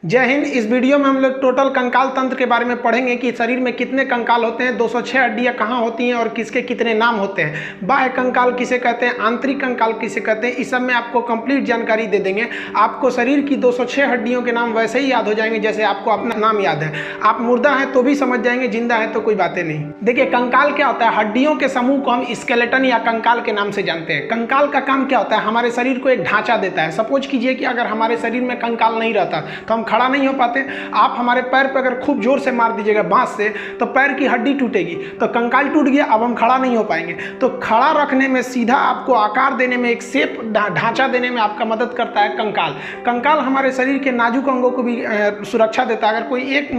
जय हिंद। इस वीडियो में हम लोग टोटल कंकाल तंत्र के बारे में पढ़ेंगे कि शरीर में कितने कंकाल होते हैं, 206 हड्डियां कहाँ होती हैं और किसके कितने नाम होते हैं, बाह्य कंकाल किसे कहते हैं, आंतरिक कंकाल किसे कहते हैं। इस सब में आपको कंप्लीट जानकारी दे देंगे। आपको शरीर की 206 हड्डियों के नाम वैसे ही याद हो जाएंगे जैसे आपको अपना नाम याद है। आप मुर्दा हैं तो भी समझ जाएंगे, जिंदा है तो कोई बातें नहीं। देखिए कंकाल क्या होता है, हड्डियों के समूह को हम स्केलेटन या कंकाल के नाम से जानते हैं। कंकाल का काम क्या होता है, हमारे शरीर को एक ढांचा देता है। सपोज कीजिए कि अगर हमारे शरीर में कंकाल नहीं रहता तो हम खड़ा नहीं हो पाते। आप हमारे पैर पर अगर खूब जोर से मार दीजिएगा बांस से तो पैर की हड्डी टूटेगी, तो कंकाल टूट गया, अब हम खड़ा नहीं हो पाएंगे। तो खड़ा रखने में, सीधा आपको आकार देने में, एक शेप ढांचा देने में आपका मदद करता है कंकाल। कंकाल हमारे शरीर के नाजुक अंगों को भी सुरक्षा देता है। अगर कोई एक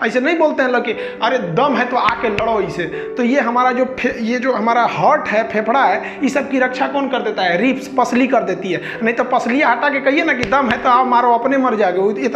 ऐसे नहीं बोलते हैं लोग कि अरे दम है तो आके लड़ो इसे, तो ये हमारा जो हमारा हार्ट है, फेफड़ा है, इस सब की रक्षा कौन कर देता है, रिब्स, पसली कर देती है। नहीं तो पसली हटा के कहिए ना कि दम है तो आप मारो, अपने मर जाओगे।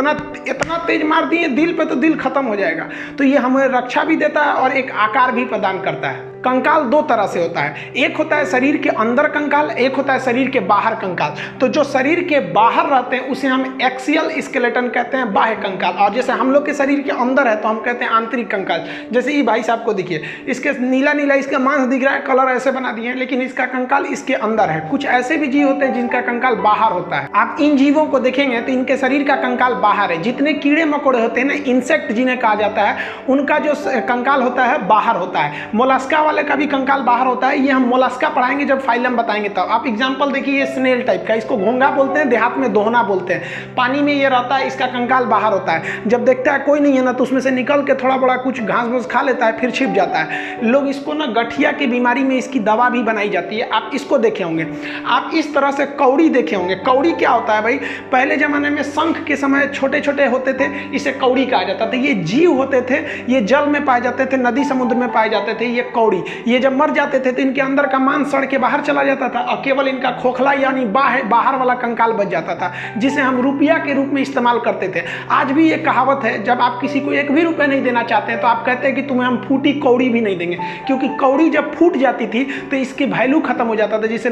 इतना तेज मार दिए दिल पे तो दिल खत्म हो जाएगा। तो ये हमें रक्षा भी देता है और एक आकार भी प्रदान करता है। कंकाल दो तरह से होता है, एक होता है शरीर के अंदर कंकाल, एक होता है शरीर के बाहर कंकाल। तो जो शरीर के बाहर रहते हैं उसे हम एक्सियल स्केलेटन कहते हैं, बाह्य कंकाल। और जैसे हम लोग के शरीर के अंदर है तो हम कहते हैं आंतरिक कंकाल। जैसे ये भाई साहब को देखिए, इसके नीला नीला इसका मांस दिख रहा है, कलर ऐसे बना दिए हैं, लेकिन इसका कंकाल इसके अंदर है। कुछ ऐसे भी जीव होते हैं जिनका कंकाल बाहर होता है। आप इन जीवों को देखेंगे तो इनके शरीर का कंकाल बाहर है। जितने कीड़े मकोड़े होते हैं ना, इंसेक्ट जिन्हें कहा जाता है, उनका जो कंकाल होता है बाहर होता है। मोलस्का वाले का भी कंकाल बाहर होता है। ये हम मोलस्का पढ़ाएंगे जब फाइलम बताएंगे तब। आप एग्जांपल देखिए, ये स्नेल टाइप का, इसको घोंगा बोलते हैं, देहात में दोहना बोलते हैं। पानी में ये रहता है, इसका कंकाल बाहर होता है। जब देखता है कोई नहीं है ना तो उसमें से निकल के थोड़ा बड़ा कुछ घास फूस खा लेता है, फिर छिप जाता है। लोग इसको ना गठिया की बीमारी में इसकी दवा भी बनाई जाती है। आप इसको देखे होंगे। आप इस तरह से कौड़ी देखे होंगे। कौड़ी क्या होता है भाई, पहले जमाने में शंख के समय छोटे छोटे होते थे, इसे कौड़ी कहा जाता था। ये जीव होते थे, ये जल में पाए जाते थे, नदी समुद्र में पाए जाते थे। ये कौड़ी, ये जब मर जाते थे तो इनके अंदर का मांस सड़ के बाहर चला जाता था और केवल इनका खोखला यानी बाहर वाला कंकाल बच जाता था, जिसे हम रुपया के रूप में इस्तेमाल करते थे। आज भी ये कहावत है, जब आप किसी को एक भी रुपया नहीं देना चाहते हैं तो आप कहते हैं कि तुम्हें हम फूटी कौड़ी भी नहीं देंगे, क्योंकि कौड़ी जब फूट जाती थी तो इसकी वैल्यू खत्म हो जाता था। जैसे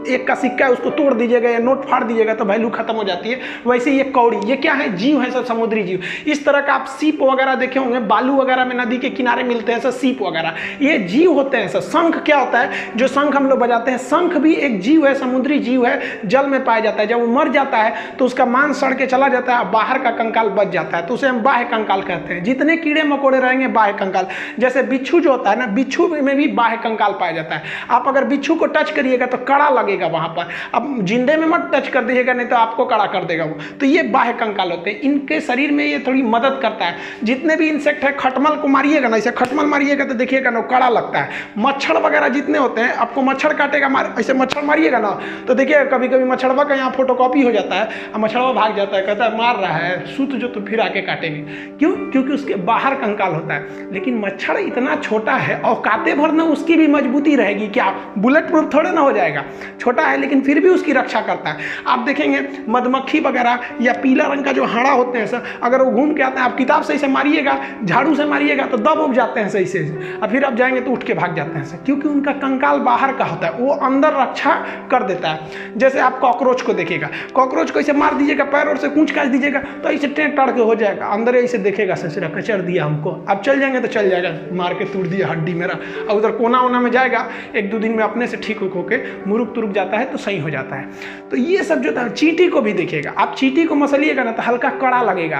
एक का सिक्का है, उसको तोड़ दीजिएगा या नोट फाड़ दीजिएगा तो वैल्यू खत्म हो जाती है। वैसे ये कौड़ी, ये क्या है, जीव है, सब समुद्री जीव। इस तरह का आप सीप वगैरह देखे होंगे, बालू वगैरह में नदी के किनारे मिलते हैं, सब सीप वगैरह, ये जीव होते हैं। सब शंख क्या होता है, जो शंख हम लोग बजाते हैं, शंख भी एक जीव है, समुद्री जीव है, जल में पाया जाता है। जब वो मर जाता है तो उसका मांस सड़ के चला जाता है, बाहर का कंकाल बच जाता है, तो उसे हम बाह्य कंकाल कहते हैं। जितने कीड़े मकोड़े रहेंगे बाह्य कंकाल। जैसे बिच्छू जो होता है ना, बिच्छू में भी बाह्य कंकाल पाया जाता है। आप अगर बिच्छू को टच करिएगा तो कड़ा लगेगा वहां पर। अब जिंदे में मत टच कर दीजिएगा, नहीं तो आपको कड़ा कर देगा वो। तो ये बाह्य कंकाल होते हैं। इनके शरीर में ये थोड़ी मदद करता है। जितने भी इंसेक्ट है, खटमल को मारिएगा ना, इसे खटमल मारिएगा तो देखिएगा ना कड़ा लगता है। मच्छर वगैरह जितने होते हैं, आपको मच्छर काटेगा, ऐसे मच्छर मारिएगा ना तो देखिए कभी कभी मच्छरवा का यहाँ फोटोकॉपी हो जाता है और मच्छरवा भाग जाता है, कहता है मार रहा है, सूत जो तो फिर आके काटेंगे। क्यों? क्योंकि उसके बाहर कंकाल होता है। लेकिन मच्छर इतना छोटा है, औकाते भर ना उसकी भी मजबूती रहेगी, क्या बुलेट प्रूफ थोड़े ना हो जाएगा। छोटा है लेकिन फिर भी उसकी रक्षा करता है। आप देखेंगे मधुमक्खी वगैरह या पीला रंग का जो हाड़ा होते हैं सर, अगर वो घूम के आते हैं, आप किताब से इसे मारिएगा, झाड़ू से मारिएगा तो दब उब जाते हैं सही से, और फिर आप जाएंगे तो उठ के भाग जाते हैं सर, क्योंकि उनका कंकाल बाहर का होता है, वो अंदर रक्षा कर देता है। जैसे आप कॉकरोच को देखिएगा, कॉकरोच को ऐसे मार दीजिएगा, पैर और से कूच काच दीजिएगा तो ऐसे टेढ़ टड़ के हो जाएगा, अंदर ऐसे देखेगा ससुरा कचर दिया हमको, अब चल जाएंगे तो चल जाएगा, मार के तोड़ दिया हड्डी मेरा, और उधर कोना वोना में जाएगा, एक दो दिन में अपने से ठीक होके मुरुक तुरुक जाता है तो सही हो जाता है। तो ये सब जो था, चींटी को भी देखिएगा, आप चींटी को मसलिएगा ना तो हल्का कड़ा लगेगा,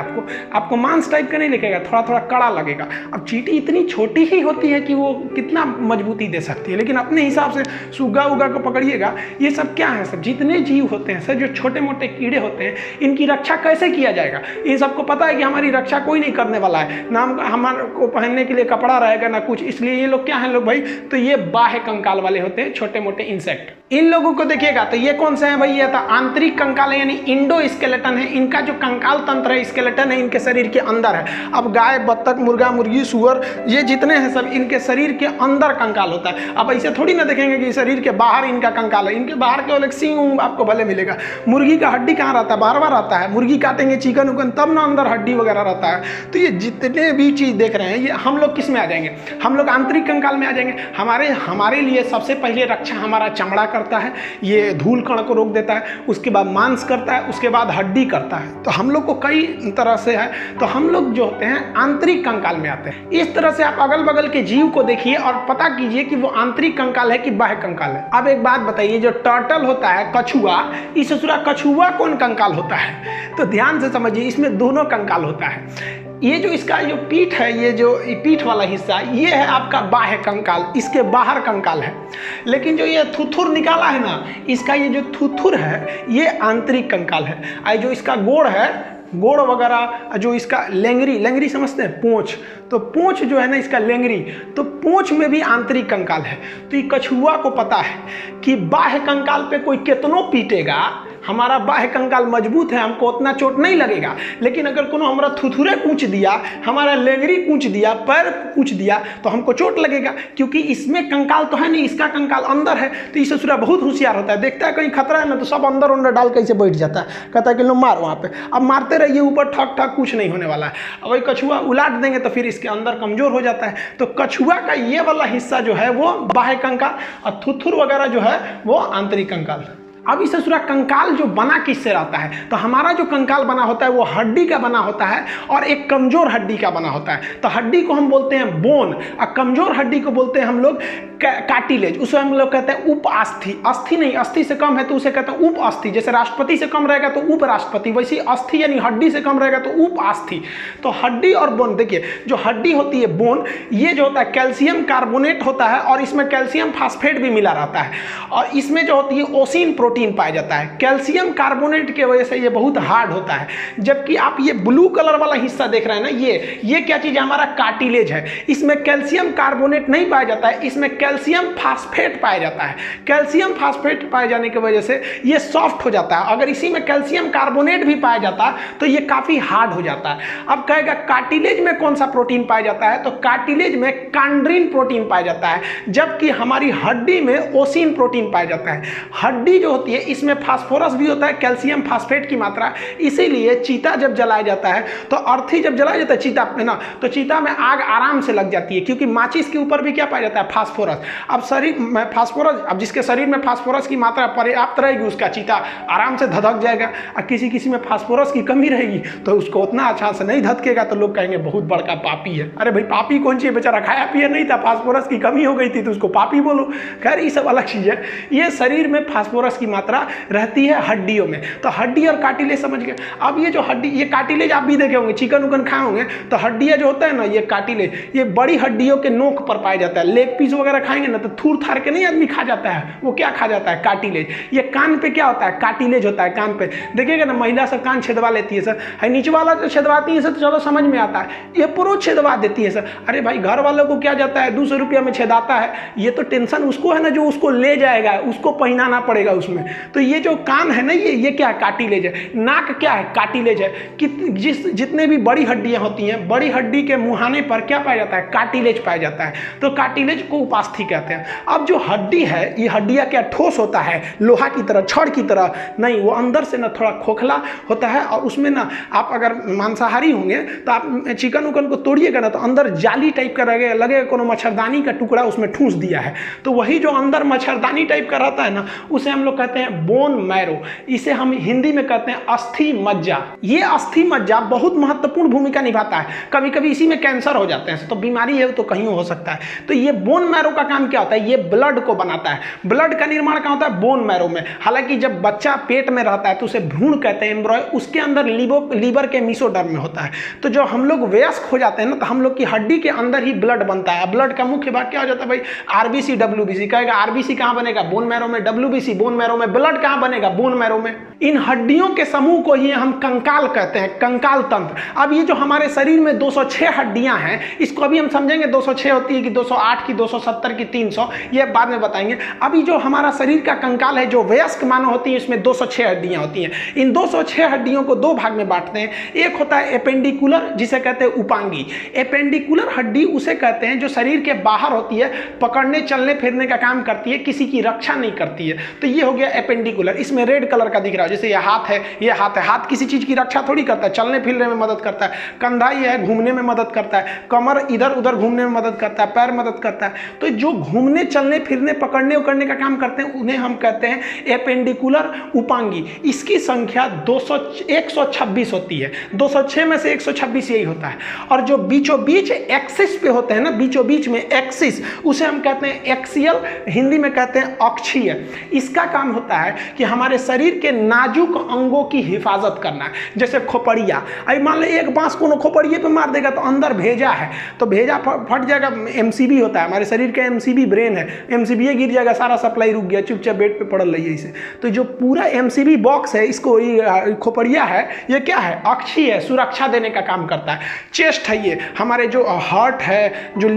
आपको मांस टाइप का नहीं लगेगा, थोड़ा थोड़ा कड़ा लगेगा। अब चींटी इतनी छोटी ही होती है कि वो कितना मजबूती दे सकती है, लेकिन अपने हिसाब से सुग्गा उगा को पकड़िएगा। ये सब क्या है, सब जितने जीव होते हैं सर, जो छोटे मोटे कीड़े होते हैं, इनकी रक्षा कैसे किया जाएगा। इन सबको पता है कि हमारी रक्षा कोई नहीं करने वाला है, ना हमारे को पहनने के लिए कपड़ा रहेगा ना कुछ, इसलिए ये लोग क्या है लोग भाई, तो ये बाह्य कंकाल वाले होते हैं, छोटे मोटे इंसेक्ट। इन लोगों को देखिएगा तो ये कौन से हैं भाई, ये था आंतरिक कंकाल है, यानी इंडो स्केलेटन है। इनका जो कंकाल तंत्र है, स्केलेटन है, इनके शरीर के अंदर है। अब गाय, बत्तख, मुर्गा, मुर्गी, सुअर, ये जितने हैं सब इनके शरीर के अंदर कंकाल होता है। अब ऐसे थोड़ी ना देखेंगे कि शरीर के बाहर इनका कंकाल है, इनके बाहर केवल एक सींग आपको भले मिलेगा। मुर्गी का हड्डी कहाँ रहता है, बार बार रहता है। मुर्गी काटेंगे चिकन उकन तब ना अंदर हड्डी वगैरह रहता है। तो ये जितने भी चीज देख रहे हैं, ये हम लोग किस में आ जाएंगे, हम लोग आंतरिक कंकाल में आ जाएंगे। हमारे लिए सबसे पहले रक्षा हमारा चमड़ा करता है, ये धूल कण को रोक देता है, उसके बाद मांस करता है, उसके बाद हड्डी करता है। तो हम लोग को कई तरह से है, तो हम लोग जो होते हैं आंतरिक कंकाल में आते हैं। इस तरह से आप अगल बगल के जीव को देखिए और पता कीजिए कि वो आंतरिक कंकाल है कि बाह्य कंकाल है। अब एक बात बताइए, जो टर्टल होता है, कछुआ, इस कछुआ कौन कंकाल होता है? तो ध्यान से समझिए, इसमें दोनों कंकाल होता है। ये जो इसका जो पीठ है, ये जो पीठ वाला हिस्सा, ये है आपका बाह्य कंकाल, इसके बाहर कंकाल है। लेकिन जो ये थुथुर निकाला है ना, इसका ये जो थुथुर है ये आंतरिक कंकाल है। और जो इसका गोड़ है, गोड़ वगैरह, जो इसका लेंगरी, लेंगरी समझते हैं, पूंछ, तो पूंछ जो है ना इसका लेंगरी, तो पूंछ में भी आंतरिक कंकाल है। तो ये कछुआ को पता है कि बाह्य कंकाल पे कोई कितनों पीटेगा, हमारा बाह्य कंकाल मजबूत है, हमको उतना चोट नहीं लगेगा। लेकिन अगर कोनो हमारा थुथुरे कूच दिया, हमारा लेंगरी कूच दिया, पैर कूच दिया, तो हमको चोट लगेगा, क्योंकि इसमें कंकाल तो है नहीं, इसका कंकाल अंदर है। तो इस ससुरा बहुत होशियार होता है, देखता है कहीं खतरा है ना, तो सब अंदर अंदर डाल कैसे बैठ जाता है, कहता है कि लो मार वहाँ पे। अब मारते रहिए ऊपर, ठक ठक, कुछ नहीं होने वाला है। अब वही कछुआ उलाट देंगे तो फिर इसके अंदर कमजोर हो जाता है। तो कछुआ का ये वाला हिस्सा जो है वो बाह्य कंकाल, और थुथुर वगैरह जो है वो आंतरिक कंकाल। अब इस ससुरा कंकाल जो बना किससे रहता है? तो हमारा जो कंकाल बना होता है वो हड्डी का बना होता है, और एक कमजोर हड्डी का बना होता है। तो हड्डी को हम बोलते हैं बोन, और कमजोर हड्डी को बोलते हैं हम लोग कार्टिलेज। उसे हम लोग कहते हैं उप अस्थि। अस्थि नहीं, अस्थि से कम है तो उसे कहते हैं उप अस्थि। जैसे राष्ट्रपति से कम रहेगा तो उप राष्ट्रपति, वैसे अस्थि यानी हड्डी से कम रहेगा तो उप अस्थि। तो हड्डी और बोन, देखिए जो हड्डी होती है बोन, ये जो होता है कैल्शियम कार्बोनेट होता है, और इसमें कैल्शियम फास्फेट भी मिला रहता है, और इसमें जो होती है ओसिन प्रोटीन पाया जाता है। कैल्शियम कार्बोनेट की वजह से ये बहुत हार्ड होता है। जबकि आप ये ब्लू कलर वाला हिस्सा देख रहे हैं ना, ये क्या चीज है? हमारा कार्टिलेज है। इसमें कैल्शियम कार्बोनेट नहीं पाया जाता है, इसमें कैल्शियम फास्फेट पाया जाता है। कैल्शियम फास्फेट पाए जाने की वजह से ये सॉफ्ट हो जाता है। अगर इसी में कैल्शियम कार्बोनेट भी पाया जाता तो ये काफी हार्ड हो जाता है। अब कहेगा कार्टिलेज में कौन सा प्रोटीन पाया जाता है? तो कार्टिलेज में कांड्रिन प्रोटीन पाया जाता है, जबकि हमारी हड्डी में ओसिन प्रोटीन पाया जाता है। हड्डी जो होती है इसमें फास्फोरस भी होता है, कैल्शियम फास्फेट की मात्रा, इसीलिए चीता जब जलाया जाता है, तो अर्थी जब जलाया जाता है चीता में ना, तो चीता में आग आराम से लग जाती है, क्योंकि माचिस के ऊपर भी क्या पाया जाता है? फास्फोरस। अब शरीर में फास्फोरस, अब जिसके शरीर में फास्फोरस की मात्रा पर्याप्त रहेगी उसका चीता आराम से धधक जाएगा, और किसी में फास्फोरस की कमी रहेगी तो उसको उतना अच्छा से नहीं धधकेगा, तो लोग कहेंगे बहुत बड़का पापी है। अरे भाई पापी कौन सी, बेचारा खाया पिया नहीं था, फास्फोरस की कमी हो गई थी तो उसको पापी बोलो। खैर ये सब अलग चीज है। ये शरीर में फास्फोरस की मात्रा रहती है हड्डियों में। तो हड्डी और कार्टिलेज समझ गए। अब ये जो हड्डी, ये कार्टिलेज आप भी देखे होंगे, चिकन उकन खाए होंगे, तो हड्डियां जो होता है ना, ये कार्टिलेज, ये बड़ी हड्डियों के नोक पर पाया जाता है। लेग पीस वगैरह खाएंगे ना तो थूर थार के नहीं आदमी खा जाता है, वो क्या खा जाता है? कार्टिलेज। ये कान पे क्या होता है? कार्टिलेज होता है कान पे। देखिएगा ना महिला सब कान छेदवा लेती है सर, है नीचे वाला जो छेदवाती है सर तो चलो समझ में आता है, ये पूरा छेदवा देती है सर। अरे भाई घर वालों को क्या जाता है, 200 रुपया में छेदाता है, ये तो टेंशन उसको है ना जो उसको ले जाएगा, उसको पहनाना पड़ेगा उसमें। तो ये जो कान है ना, ये क्या है? कार्टिलेज है। नाक क्या है? कार्टिलेज है। कि जितने भी बड़ी हड्डियां होती हैं, बड़ी हड्डी के मुहाने पर क्या पाया जाता है? कार्टिलेज पाया जाता है। तो कार्टिलेज को उपास्थि कहते हैं। अब जो हड्डी है, ये हड्डियां क्या ठोस होता है, लोहा की तरह, छड़ की तरह नहीं, वो अंदर से ना थोड़ा खोखला होता है, और उसमें ना आप अगर मांसाहारी होंगे तो आप चिकन उकन को तोड़िएगा ना तो अंदर जाली टाइप का लगेगा कोनो मच्छरदानी का टुकड़ा उसमें ठूस दिया है। तो वही जो अंदर मच्छरदानी टाइप का रहता है ना, उसे हम लोग कहते हैं बोन मैरो। इसे हम हिंदी में कहते हैं अस्थि मज्जा। ये अस्थि मज्जा बहुत महत्वपूर्ण भूमिका निभाता है। कभी कभी इसी में कैंसर हो जाते हैं, तो बीमारी है तो कहीं हो सकता है। तो ये बोन मैरो का काम क्या होता है? ये ब्लड को बनाता है। ब्लड का निर्माण कहाँ होता है? बोन मैरो में। हालांकि जब बच्चा पेट में रहता है तो उसे भ्रूण कहते हैं, एम्ब्रॉय, उसके अंदर लीवर के मीसोडर्म में होता है। तो जो हम लोग वयस्क हो जाते हैं ना, तो हम लोग की हड्डी के अंदर ही ब्लड बनता है। ब्लड का मुख्य भाग क्या हो जाता है भाई? RBC, WBC. कहेगा आरबीसी कहाँ बनेगा? बोन मैरो में। डब्ल्यूबीसी बोन मैरो में। ब्लड कहाँ बनेगा? बोन मैरो में। इन हड्डियों के समूह को ही हम कंकाल कहते हैं, कंकाल तंत्र। अब ये जो हमारे शरीर में 206 हड्डियां हैं, इसको अभी हम समझेंगे 206 होती है कि 208 की, 270 की, 300, ये बाद में बताएंगे। अभी जो हमारा शरीर का कंकाल है, जो वयस्क मानव होती है, इसमें 206 हड्डियां होती हैं। इन 206 हड्डियों को दो भाग में बांटते हैं। एक होता है एपेंडिकुलर, जिसे कहते हैं उपांगी। एपेंडिकुलर हड्डी उसे कहते हैं जो शरीर के बाहर होती है, पकड़ने चलने फिरने का काम करती है, किसी की रक्षा नहीं करती है। तो ये हो गया एपेंडिकुलर, इसमें रेड कलर का दिख रहा है, जैसे ये हाथ है, ये हाथ है, हाथ किसी चीज की रक्षा थोड़ी करता है, चलने फिरने में मदद करता है। कंधा ये है, घूमने में मदद करता है। कमर इधर उधर घूमने में मदद करता है, पैर मदद करता है। तो जो घूमने चलने फिरने पकड़ने उकड़ने का काम करते हैं उन्हें हम कहते हैं एपेंडिकुलर उपांगी। इसकी संख्या 126 होती है, 206 में से 126 यही होता है। और जो बीचों बीच एक्सिस पे होते हैं ना, बीचों बीच में एक्सिस, उसे हम कहते हैं एक्सियल, हिंदी में कहते हैं अक्षीय। इसका काम होता है कि हमारे शरीर के नाजुक अंगों की हिफाजत करना है। जैसे खोपड़िया, अभी मान लो एक बांस को खोपड़िए पे मार देगा तो अंदर भेजा है तो भेजा फट जाएगा। एमसीबी होता है, हमारे शरीर का एमसीबी ब्रेन है, एमसीबी गिर जाएगा, सारा सप्लाई रुक गया, चुपचाप बेड पे पड़ल रही है इसे। तो जो पूरा एमसीबी बॉक्स है, इसको खोपड़िया है, ये क्या है, अक्षीय है, सुरक्षा देने का काम करता है। चेस्ट है, ये हमारे जो हार्ट है, जो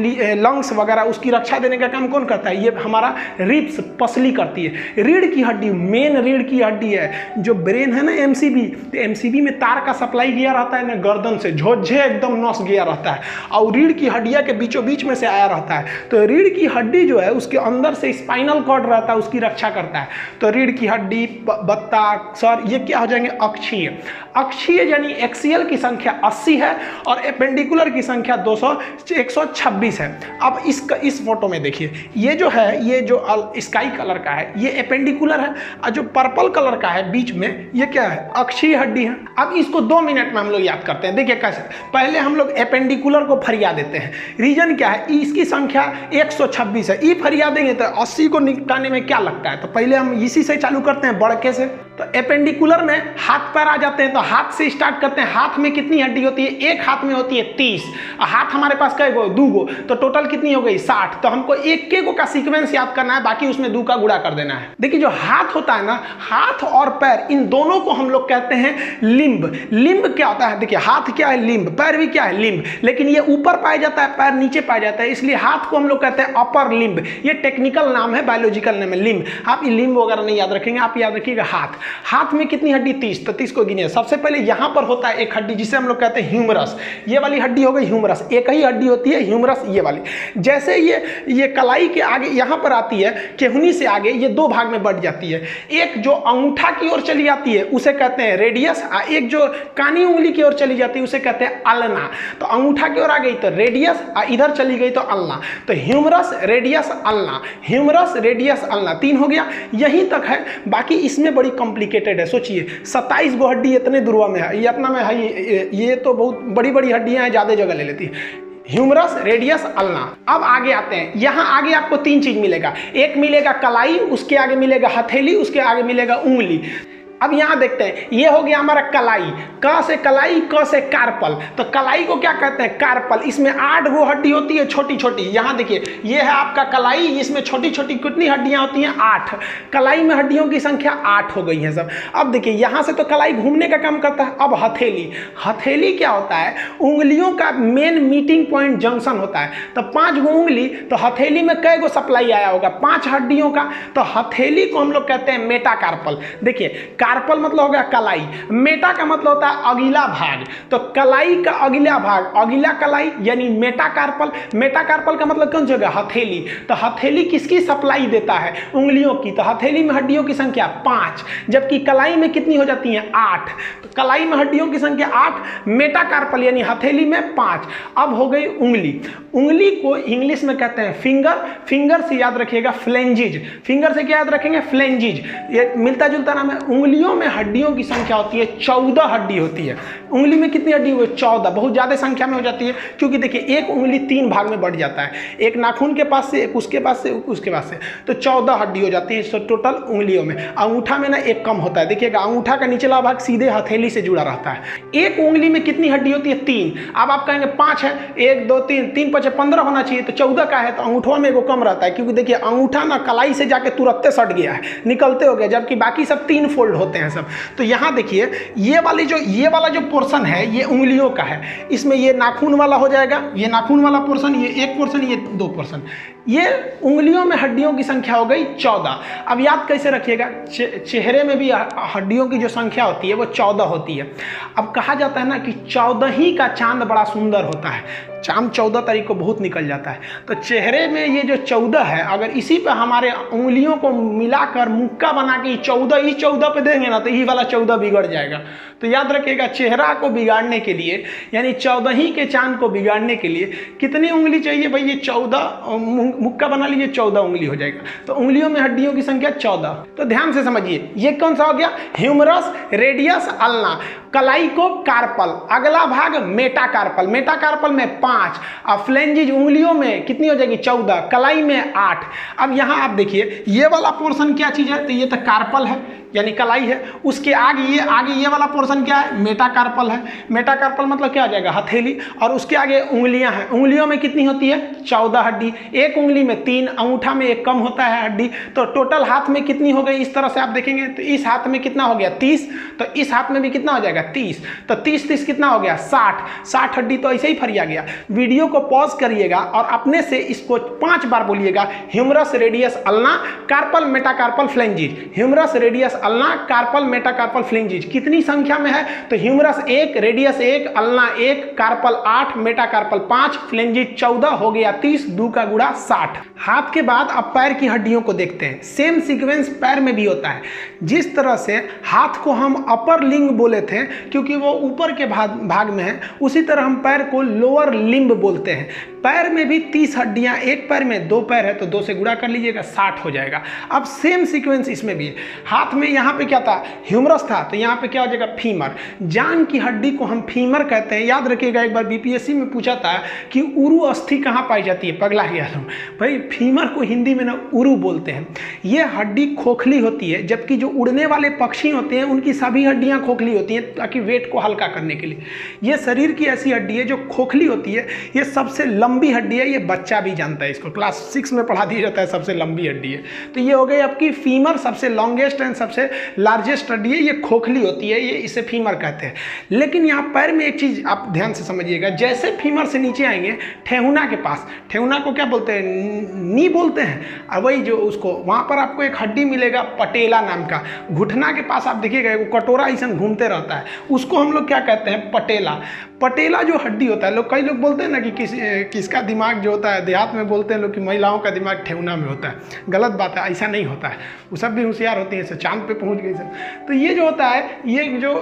लंग्स वगैरह, उसकी रक्षा देने का काम कौन करता है, ये हमारा रिब्स, पसली करती है। रीढ़ की हड्डी, मेन रीढ़ की हड्डी है। जो ब्रेन है ना एमसीबी, तो एमसीबी में तार का सप्लाई गया रहता है ना, गर्दन से झोझे एकदम नस गया रहता है, और रीढ़ की हड्डिया के बीचों बीच में से आया रहता है। तो रीढ़ की हड्डी जो है उसके अंदर से स्पाइनल कॉर्ड रहता है, उसकी रक्षा करता है। तो रीढ़ की हड्डी, बत्ता, सर, ये क्या हो जाएंगे, अक्षीय। अक्षीय यानी एक्सियल की संख्या 80 है और एपेंडिकुलर की संख्या 126 है। अब इस फोटो में देखिए, ये जो है, ये जो स्काई कलर का है ये एपेंडिकुलर है, और जो पर्पल कलर का है बीच में, ये क्या है, अक्षीय हड्डी है। अब इसको 2 मिनट में हम लोग याद करते हैं। देखिए कैसे, पहले हम लोग एपेंडिकुलर को फरिया देते हैं। रीजन क्या है, इसकी संख्या 126 है। ई फरिया देंगे तो 80 को निपटाने में क्या लगता है, तो पहले हम इसी से चालू करते हैं, बड़के से। तो एपेंडिकुलर में हाथ पैर आ जाते हैं, तो हाथ से स्टार्ट करते हैं। हाथ में कितनी हड्डी होती है, एक हाथ में होती है 30, और हाथ हमारे पास कै गो, 2 गो, तो टोटल कितनी हो गई, 60। तो हमको एक के गो का सीक्वेंस याद करना है, बाकी उसमें 2 का गुणा कर देना है। देखिए जो हाथ होता है ना, हाथ और पैर, इन दोनों को हम लोग कहते हैं लिम्ब। लिम्ब क्या होता है, देखिए हाथ क्या है, लिम्ब, पैर भी क्या है, लिम्ब, लेकिन ये ऊपर पाया जाता है, पैर नीचे पाया जाता है, इसलिए हाथ को हम लोग कहते हैं अपर लिम्ब। ये टेक्निकल नाम है, बायोलॉजिकल नाम है लिम्ब। आप ये लिम्ब वगैरह नहीं याद रखेंगे, आप याद रखिएगा हाथ। हाथ में कितनी हड्डी, 30, तो 30 को गिनिए। सबसे पहले यहां पर होता है एक हड्डी जिसे हम लोग कहते हैं ह्यूमरस। ये वाली हड्डी हो गई ह्यूमरस, एक ही हड्डी होती है ह्यूमरस, ये वाली। जैसे ये कलाई के आगे यहां पर आती है, केहनी से आगे ये 2 भाग में बढ़ जाती है। एक जो अंगूठा की ओर चली जाती है उसे कहते हैं रेडियस, और एक जो कानी उंगली की ओर चली जाती है उसे कहते हैं अल्ना। तो अंगूठा की ओर आ गई तो रेडियस, और इधर चली गई तो अल्ना। तो humerus, radius, ulna, humerus, radius, ulna, 3 हो गया। यहीं तक है, बाकी इसमें बड़ी कॉम्प्लिकेटेड है। सोचिए 27 गो हड्डी इतने दुर्वा में है, ये अपना में है, ये तो बहुत बड़ी बड़ी हड्डियां हैं, ज्यादा जगह ले लेती है। Humerus, radius, ulna. अब आगे आते हैं, यहां आगे आपको 3 चीज मिलेगा। एक मिलेगा कलाई, उसके आगे मिलेगा हथेली, उसके आगे मिलेगा उंगली। अब यहां देखते हैं, ये हो गया हमारा कलाई, क से कलाई, क से कार्पल। तो कलाई को क्या कहते हैं, कार्पल। इसमें 8 गो हड्डी होती है, छोटी छोटी। यहां देखिए, ये है आपका कलाई, इसमें छोटी छोटी कितनी हड्डियां होती हैं, 8। कलाई में हड्डियों की संख्या 8 हो गई है सब। अब देखिए, यहां से तो कलाई घूमने का काम करता है। अब हथेली, हथेली क्या होता है, उंगलियों का मेन मीटिंग पॉइंट जंक्शन होता है। तो 5 गो उंगली, तो हथेली में कै गो सप्लाई आया होगा, 5 हड्डियों का। तो हथेली को हम लोग कहते हैं मेटाकार्पल। देखिए, कार्पल मतलब हो गया कलाई, मेटा का मतलब होता है अगला भाग। तो कलाई का अगला भाग, अगला कलाई यानी मेटाकार्पल। मेटाकार्पल का मतलब कौन सी होगा, हथेली। तो हथेली किसकी सप्लाई देता है, उंगलियों की। तो हथेली में हड्डियों की संख्या 5, जबकि कलाई में कितनी हो जाती है, 8। तो कलाई में हड्डियों की संख्या 8, मेटाकार्पल यानी हथेली में 5। अब हो गई उंगली। उंगली को इंग्लिश में कहते हैं फिंगर। फिंगर से याद रखिएगा फ्लेंजिज। फिंगर से क्या याद रखेंगे, फ्लेंजिज। ये मिलता जुलता नाम है। उंगलियों में हड्डियों की संख्या होती है 14 हड्डी होती है। उंगली में कितनी हड्डी हुई, 14। बहुत ज्यादा संख्या में हो जाती है, क्योंकि देखिए एक उंगली 3 भाग में बढ़ जाता है, एक नाखून के पास से, एक उसके पास से, उसके पास से। तो 14 हड्डी हो जाती है टोटल उंगलियों में। अंगूठा में ना एक कम होता है। देखिएगा, अंगूठा का निचला भाग सीधे हथेली से जुड़ा रहता है। एक उंगली में कितनी हड्डी होती है, 3। अब आप कहेंगे 5 है, 1 2 3 3 5 15 होना चाहिए, तो 14 का है, तो अंगूठा में एगो कम रहता है। क्योंकि देखिए अंगूठा ना कलाई से जाके तुरंत सट गया है, निकलते हो गया, जबकि बाकी सब 3 फोल्ड होते हैं सब। तो यहाँ देखिए, ये वाला जो पोर्शन है ये उंगलियों का है। इसमें ये नाखून वाला हो जाएगा, ये नाखून वाला पोर्शन, ये एक पोर्शन, ये 2 पोर्शन। ये उंगलियों में हड्डियों की संख्या हो गई 14। अब याद कैसे रखिएगा, चेहरे में भी हड्डियों की जो संख्या होती है वो 14 होती है। अब कहा जाता है ना कि 14 ही का चांद बड़ा सुंदर होता है। चाम 14 तारीख को बहुत निकल जाता है। तो चेहरे में ये जो 14 है, अगर इसी पे हमारे उंगलियों को मिलाकर मुक्का बना के 14 पे देंगे ना, तो ये वाला 14 बिगड़ जाएगा। तो याद रखिएगा, चेहरा को बिगाड़ने के लिए यानी 14 ही के चांद को बिगाड़ने के लिए कितनी उंगली चाहिए भाई? ये 14 मुक्का बना लीजिए, 14 उंगली हो जाएगा। तो उंगलियों में हड्डियों की संख्या 14। तो ध्यान से समझिए, ये कौन सा हो गया? Humerus, radius, ulna. कलाई को कार्पल, अगला भाग मेटाकार्पल, मेटाकार्पल में 5, और फ्लेंजिज उंगलियों में कितनी हो जाएगी? 14, कलाई में 8। अब यहाँ आप देखिए, ये वाला पोर्शन क्या चीज़ है? तो ये तो कार्पल है, यानी कलाई है। उसके आगे ये वाला पोर्शन क्या है? मेटाकार्पल है। मेटाकार्पल मतलब क्या हो जाएगा? हथेली। और उसके आगे उंगलियां हैं। उंगलियों में कितनी होती है? 14 हड्डी। एक उंगली में 3, अंगूठा में 1 कम होता है हड्डी। तो टोटल हाथ में कितनी हो गई? इस तरह से आप देखेंगे तो इस हाथ में कितना हो गया? 30। तो इस हाथ में भी कितना हो जाएगा? 30। तो 30 कितना हो गया? 60 हड्डी तो ऐसे ही फरिया गया। वीडियो को पॉज करिएगा और अपने से इसको 5 बार बोलिएगा। Humerus, radius, ulna, carpal, metacarpal, phalanges. Humerus, radius, ulna, carpal, metacarpal, phalanges. कितनी संख्या में है? तो humerus 1, radius 1, ulna 1, carpal 8, metacarpal 5, phalanges 14, हो गया 30, 2 का गुणा 60। हाथ के बाद अब पैर की हड्डियों को देखते हैं। सेम सीक्वेंस पैर में भी होता है। जिस तरह से हाथ को हम अपर लिंग बोले थे क्योंकि वो ऊपर के भाग में है, उसी तरह हम पैर को लोअर लिम्ब बोलते हैं। पैर में भी 30 हड्डियां, एक पैर में 2 पैर है तो 2 से गुणा कर लीजिएगा, 60 हो जाएगा। अब सेम सीक्वेंस इसमें भी है। हाथ में यहाँ पे क्या था? ह्यूमरस था, तो यहाँ पे क्या हो जाएगा? फीमर। जांग की हड्डी को हम फीमर कहते हैं। याद रखिएगा, एक बार बीपीएससी में पूछा था कि उरु अस्थि कहाँ पाई जाती है? पगला गया तुम भाई, फीमर को हिंदी में ना उरु बोलते हैं। ये हड्डी खोखली होती है, जबकि जो उड़ने वाले पक्षी होते हैं उनकी सभी हड्डियाँ खोखली होती हैं ताकि वेट को हल्का करने के लिए। ये शरीर की ऐसी हड्डी है जो खोखली होती है। ये सबसे लंबी हड्डी है, ये बच्चा भी जानता है, इसको क्लास 6 में पढ़ा दिया जाता है, सबसे लंबी हड्डी है। तो ये हो गई आपकी फीमर, सबसे लॉन्गेस्ट एंड सबसे लार्जेस्ट हड्डी है। ये खोखली होती है, ये इसे फीमर कहते हैं। लेकिन यहाँ पैर में एक चीज आप ध्यान से समझिएगा, जैसे फीमर से नीचे आएंगे ठेहुना के पास, ठेहुना को क्या बोलते हैं? नी बोलते हैं। और वही जो उसको वहाँ पर आपको एक हड्डी मिलेगा पटेला नाम का। घुटना के पास आप देखिएगा वो कटोरा ऐसा घूमते रहता है, उसको हम लोग क्या कहते हैं? पटेला। पटेला जो हड्डी होता है, कई लोग बोलते हैं ना कि किसका दिमाग जो होता है, देहात में बोलते हैं लोग कि महिलाओं का दिमाग ठेहुना में होता है। गलत बात है, ऐसा नहीं होता है। वो सब भी होशियार होती हैं, चांद पे पहुंच गई सब। तो ये जो होता है, ये जो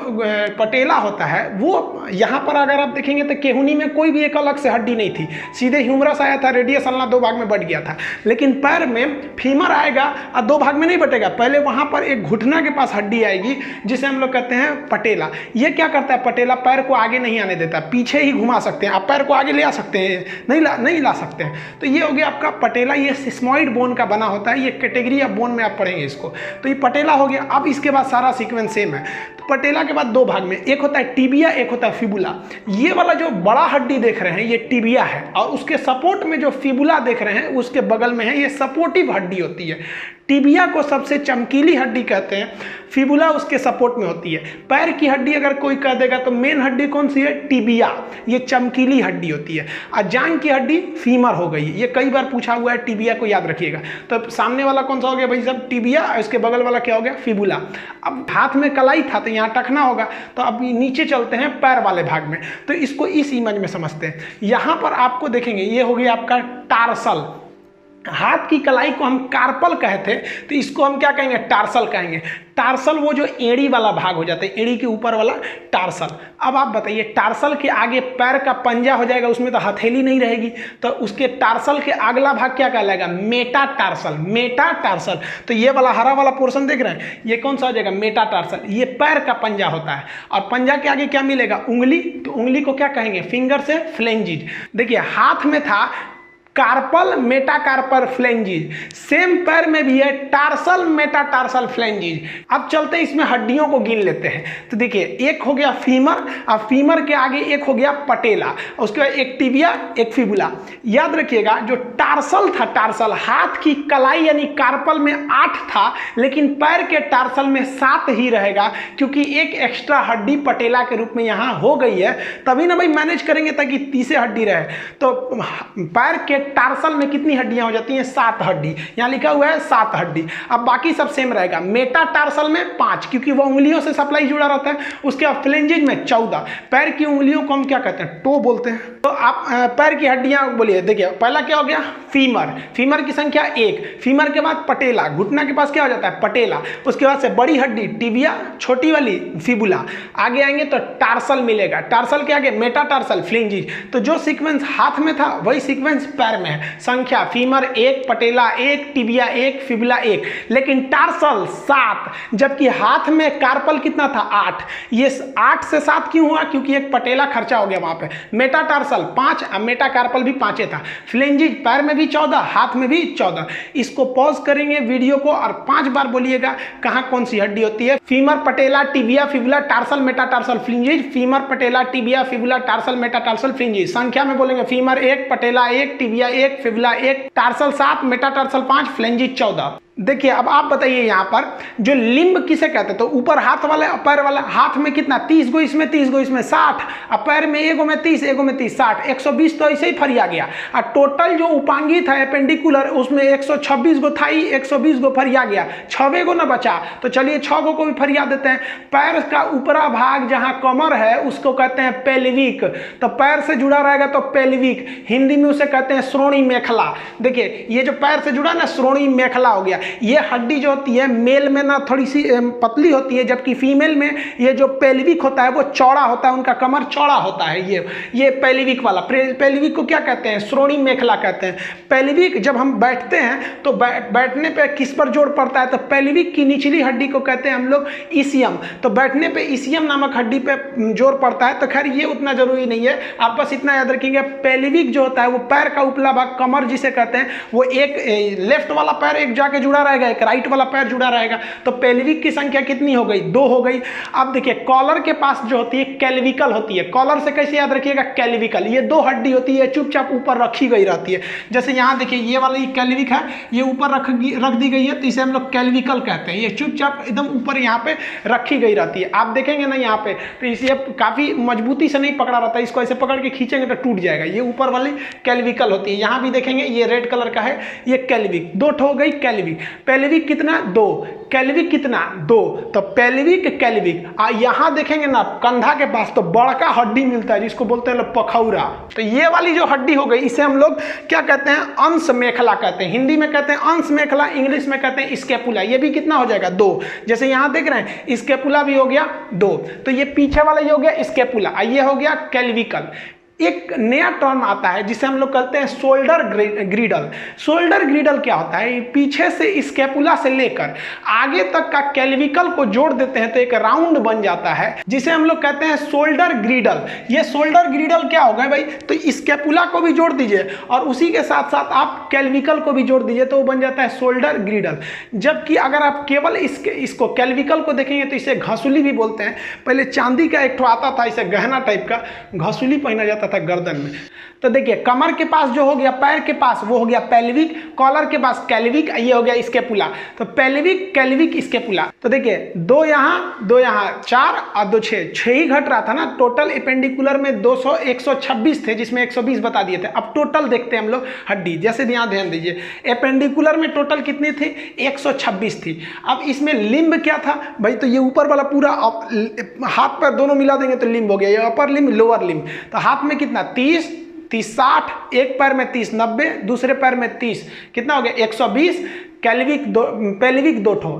पटेला होता है, वो यहाँ पर अगर आप देखेंगे तो केहुनी में कोई भी एक अलग से हड्डी नहीं थी, सीधे ह्यूमरस आया था, रेडियस अल्ना 2 भाग में बट गया था। लेकिन पैर में फीमर आएगा और 2 भाग में नहीं बटेगा, पहले वहाँ पर एक घुटना के पास हड्डी आएगी जिसे हम लोग कहते हैं पटेला। ये क्या करता है? पटेला पैर को आगे नहीं आने देता, पीछे ही घुमा सकते हैं। आप पैर को आगे ले आ सकते हैं, नहीं ला सकते हैं। तो ये हो गया आपका पटेला। ये सिस्मॉइड बोन का बना होता है, ये कैटेगरी ऑफ बोन में आप पढ़ेंगे इसको। तो ये पटेला हो गया। अब इसके बाद सारा सीक्वेंस सेम है। तो पटेला के बाद 2 भाग में, एक होता है टिबिया, एक होता है फिबुला। ये वाला जो बड़ा हड्डी देख रहे हैं ये टिबिया है, और उसके सपोर्ट में जो फिबुला देख रहे हैं उसके बगल में है, ये सपोर्टिव हड्डी होती है। टिबिया को सबसे चमकीली हड्डी कहते हैं, फिबुला उसके सपोर्ट में होती है। पैर की हड्डी अगर कोई कह देगा तो मेन हड्डी कौन सी है? टिबिया, ये चमकीली हड्डी होती है। और जांग की हड्डी फीमर हो गई। ये कई बार पूछा हुआ है, टिबिया को याद रखिएगा। तो सामने वाला कौन सा हो गया भाई साहब? टिबिया, और इसके बगल वाला क्या हो गया? फिबुला। अब हाथ में कलाई था तो यहाँ टखना होगा, तो अब नीचे चलते हैं पैर वाले भाग में। तो इसको इस इमेज में समझते हैं। यहाँ पर आपको देखेंगे ये हो गया आपका टार्सल। हाथ की कलाई को हम कार्पल कहते हैं, तो इसको हम क्या कहेंगे? टार्सल कहेंगे। टार्सल वो जो एड़ी वाला भाग हो जाता है, एड़ी के ऊपर वाला टार्सल। अब आप बताइए, टार्सल के आगे पैर का पंजा हो जाएगा, उसमें तो हथेली नहीं रहेगी, तो उसके टार्सल के अगला भाग क्या कहलाएगा? मेटाटार्सल। मेटाटार्सल। तो ये वाला हरा वाला पोर्शन देख रहे हैं, ये कौन सा हो जाएगा? मेटाटार्सल। ये पैर का पंजा होता है, और पंजा के आगे क्या मिलेगा? उंगली। तो उंगली को क्या कहेंगे? फिंगर से फ्लेंजिज। देखिए हाथ में था कार्पल, मेटाकार्पल, फ्लेंजिज। सेम पैर में भी है टार्सल, मेटाटार्सल, फ्लेंजिज। अब चलते हैं इसमें हड्डियों को गिन लेते हैं। तो देखिए, एक हो गया फीमर, और फीमर के आगे एक हो गया पटेला, उसके बाद एक टिबिया, एक फिबुला। याद रखिएगा, जो टार्सल था, टार्सल हाथ की कलाई यानी कार्पल में 8 था, लेकिन पैर के टार्सल में 7 ही रहेगा, क्योंकि एक एक्स्ट्रा हड्डी पटेला के रूप में यहाँ हो गई है। तभी ना भाई मैनेज करेंगे ताकि 30 हड्डी रहे। तो पैर के टार्सल में कितनी हड्डियां हो जाती हैं? 7 हड्डी। यहाँ लिखा हुआ है 7 हड्डी। अब बाकी सब सेम रहेगा। मेटा टार्सल में 5, क्योंकि वो उंगलियों से सप्लाई जुड़ा रहता है। उसके बाद फ्लेंजेज में 14। पैर की उंगलियों को हम क्या कहते हैं? टो बोलते हैं। तो आप पैर की हड्डियां बोलिए। देखिए पहला क्या हो गया? फीमर। फीमर की संख्या 1। फीमर के बाद पटेला, घुटना के पास क्या हो जाता है? पटेला। उसके बाद से बड़ी हड्डी टिबिया, छोटी वाली फिबुला। आगे आएंगे तो टार्सल मिलेगा। टार्सल के आगे मेटाटार्सल, फ्लेंजेज। तो जो सीक्वेंस हाथ में था वही सीक्वेंस पैर में है। संख्या फीमर 1, पटेला 1, टिबिया 1, फिबुला 1। लेकिन टार्सल 7, जबकि हाथ में कार्पल कितना था? 8। ये 8 से 7 क्यों हुआ? क्योंकि एक पटेला खर्चा हो गया वहां पे। मेटाटार्सल 5, मेटाकार्पल भी 5 था। फ्लेंजेज पैर में भी 14, हाथ में भी 14। इसको पॉज करेंगे वीडियो को और 5 बार बोलिएगा कहां कौन सी हड्डी होती है। Femur, patella, tibia, fibula, tarsal, metatarsal, phalanges. Femur, patella, tibia, fibula, tarsal, metatarsal, phalanges. संख्या में बोलेंगे femur 1, patella 1, tibia 1, fibula 1, tarsal 7, metatarsal 5, phalanges 14। देखिए अब आप बताइए यहाँ पर जो लिम्ब किसे कहते हैं? तो ऊपर हाथ वाले और पैर वाला। हाथ में कितना? 30 गो इसमें, 30 गो इसमें, 60। और पैर में एगो में 30, एगो में 30, 60। 120 तो ऐसे ही फरिया गया। और टोटल जो उपांगी था एपेंडिकुलर, उसमें 126 गो था ही, 120 गो फरिया गया। 6 गो ना बचा। तो चलिए 6 गो को भी फरिया देते हैं। पैर का ऊपरा भाग जहाँ कमर है उसको कहते हैं पेल्विक। तो पैर से जुड़ा रहेगा तो पेल्विक। हिंदी में उसे कहते हैं श्रोणी मेखला। देखिए ये जो पैर से जुड़ा ना, श्रोणी मेखला हो गया। ये हड्डी जो होती है मेल में ना थोड़ी सी पतली होती है, जबकि फीमेल में ये जो पेल्विक होता है वो चौड़ा होता है। उनका कमर चौड़ा होता है। ये पेल्विक वाला। पेल्विक को क्या कहते हैं? श्रोणी मेखला कहते हैं। पेल्विक जब हम बैठते हैं तो बैठने पे किस पर जोर पड़ता है? तो पेल्विक की निचली हड्डी को कहते हैं हम लोग इसियम। तो बैठने पे इसियम नामक हड्डी पे जोर पड़ता है। तो खैर ये उतना जरूरी नहीं है, आप बस इतना याद रखेंगे। पेल्विक जो होता है वो पैर का उपला भाग, कमर जिसे कहते हैं, वो एक लेफ्ट वाला पैर एक जाके जुड़ा रहेगा, एक राइट वाला पैर जुड़ा रहेगा। तो पेल्विक की संख्या कितनी हो गई? 2 हो गई। अब देखिए कॉलर के पास जो होती है कैल्विकल होती है। कॉलर से कैसे याद रखिएगा? कैल्विकल। ये 2 हड्डी होती है, चुपचाप ऊपर रखी गई रहती है। जैसे यहाँ देखिए ये वाली कैल्विक है, ये ऊपर रख दी गई है, तो इसे हम लोग कैल्विकल कहते हैं। ये चुपचाप एकदम ऊपर यहाँ पे रखी गई रहती है। आप देखेंगे ना यहाँ पे, तो इसे काफी मजबूती से नहीं पकड़ा रहता है। इसको ऐसे पकड़ के खींचेंगे तो टूट जाएगा। ये ऊपर वाली कैल्विकल होती है। यहाँ भी देखेंगे ये रेड कलर का है, ये कैल्विक। 2 हो गई कैल्विक। पेल्विक कितना? 2। कैल्विक कितना? 2। तो पेल्विक, कैल्विक। यहां देखेंगे ना कंधा के पास तो बड़का हड्डी मिलता है जिसको बोलते हैं पखौरा। तो ये वाली जो हड्डी हो गई इसे हम लोग क्या कहते हैं? अंश मेखला कहते हैं। हिंदी में कहते हैं अंश मेखला, इंग्लिश में कहते हैं स्केपुला। ये भी कितना हो जाएगा? 2। जैसे यहां देख रहे हैं स्केपुला भी हो गया 2। तो ये पीछे वाला ये हो गया स्केपुला, ये हो गया कैल्विकल। एक नया टर्म आता है जिसे हम लोग कहते हैं शोल्डर ग्रीडल। शोल्डर ग्रीडल क्या होता है? पीछे से स्केपुला से लेकर आगे तक का कैल्विकल को जोड़ देते हैं तो एक राउंड बन जाता है, जिसे हम लोग कहते हैं शोल्डर ग्रीडल। ये शोल्डर ग्रीडल क्या होगा भाई? तो स्केपुला को भी जोड़ दीजिए और उसी के साथ साथ आप कैल्विकल को भी जोड़ दीजिए तो वो बन जाता है शोल्डर ग्रीडल। जबकि अगर आप केवल इसको कैल्विकल को देखेंगे तो इसे घसुली भी बोलते हैं। पहले चांदी का एक ठो आता था, इसे गहना टाइप का घसुली पहना जाता था गर्दन में। तो देखिए कमर के पास जो हो गया, पैर के पास वो हो गया पेल्विक, कॉलर के पास कैल्विक, ये हो गया स्केपुला। तो पेल्विक, कैल्विक, स्केपुला। तो देखिए 2 यहाँ 2 यहाँ 4 और 2 6 ही घट रहा था ना। टोटल एपेंडिकुलर में 126 थे जिसमें 120 बता दिए थे। अब टोटल देखते हैं हम लोग हड्डी। जैसे यहाँ ध्यान दीजिए एपेंडिकुलर में टोटल कितनी थी? 126 थी। अब इसमें लिम्ब क्या था भाई? तो ये ऊपर वाला पूरा हाथ पैर दोनों मिला देंगे तो लिम्ब हो गया। ये अपर लिम्ब, लोअर लिम्ब। तो हाथ में कितना? 30, 60, एक पैर में 30, 90, दूसरे पैर में 30, कितना हो गया? 120। कैल्विक पेल्विक 2 ठो